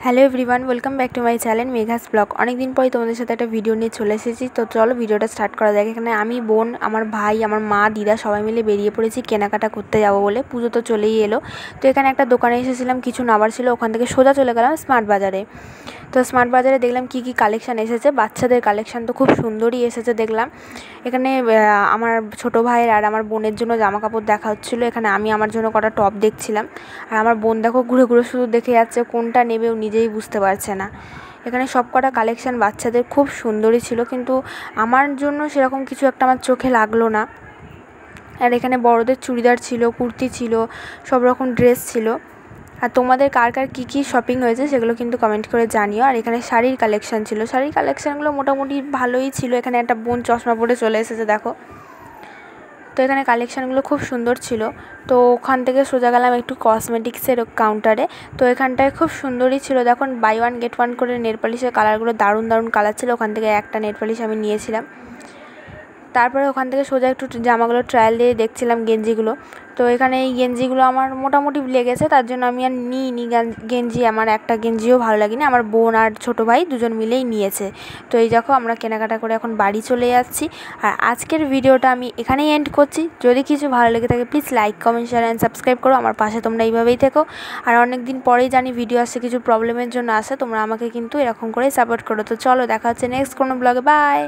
Hello everyone, welcome back to my channel Megha's blog. অনেক দিন পরে তোমাদের সাথে একটা ভিডিও নিয়ে চলে এসেছি। তো চলো ভিডিওটা স্টার্ট করা যাক। এখানে আমি, বোন, আমার ভাই, আমার মা, দিদা সবাই মিলে বেরিয়ে পড়েছি কেনাকাটা করতে যাবো বলে। পুজো তো চলেই এলো। তো এখানে একটা দোকানে এসেছিলাম, কিছু নেওয়ার ছিল। ওখান থেকে সোজা চলে গেলাম স্মার্ট বাজারে। তো স্মার্ট বাজারে দেখলাম কী কী কালেকশান এসেছে। বাচ্চাদের কালেকশান তো খুব সুন্দরই এসেছে দেখলাম। এখানে আমার ছোটো ভাইয়ের আর আমার বোনের জন্য জামা কাপড় দেখা হচ্ছিলো। এখানে আমি আমার জন্য কটা টপ দেখছিলাম, আর আমার বোন দেখো ঘুরে ঘুরে শুধু দেখে যাচ্ছে, কোনটা নেবে ও নিজেই বুঝতে পারছে না। এখানে সব কটা কালেকশান বাচ্চাদের খুব সুন্দরই ছিল, কিন্তু আমার জন্য সেরকম কিছু একটা আমার চোখে লাগলো না। আর এখানে বড়দের চুড়িদার ছিল, কুর্তি ছিল, সব রকম ড্রেস ছিল। আর তোমাদের কার কার কী কী শপিং হয়েছে সেগুলো কিন্তু কমেন্ট করে জানিও। আর এখানে শাড়ির কালেকশান ছিল, শাড়ির কালেকশানগুলো মোটামুটি ভালোই ছিল। এখানে একটা বোন চশমা পরে চলে এসেছে দেখো। তো এখানে কালেকশানগুলো খুব সুন্দর ছিল। তো ওখান থেকে সোজা গেলাম একটু কসমেটিক্সের কাউন্টারে। তো এখানটায় খুব সুন্দরই ছিল, দেখুন বাই ওয়ান গেট ওয়ান করে নেল পালিশের কালারগুলো দারুণ দারুণ কালার ছিল। ওখান থেকে একটা নেল পালিশ আমি নিয়েছিলাম। তারপরে ওখান থেকে সোজা একটু জামাগুলো ট্রায়াল দিয়ে দেখছিলাম, গেঞ্জিগুলো। তো এখানে এই গেঞ্জিগুলো আমার মোটামুটি লেগেছে, তার জন্য আমি আর নিইনি গেঞ্জি। আমার একটা গেঞ্জিও ভালো লাগেনি। আমার বোন আর ছোটো ভাই দুজন মিলেই নিয়েছে। তো এই দেখো আমরা কেনাকাটা করে এখন বাড়ি চলে যাচ্ছি। আর আজকের ভিডিওটা আমি এখানেই এন্ড করছি। যদি কিছু ভালো লেগে থাকে please like, comment, share and subscribe করো। আমার পাশে তোমরা এইভাবেই থেকো। আর অনেক দিন পরেই জানি ভিডিও আসছে, কিছু প্রবলেমের জন্য আসে। তোমরা আমাকে কিন্তু এরকম করেই সাপোর্ট করো। তো চলো দেখা হচ্ছে নেক্সট কোনো ব্লগে। বাই।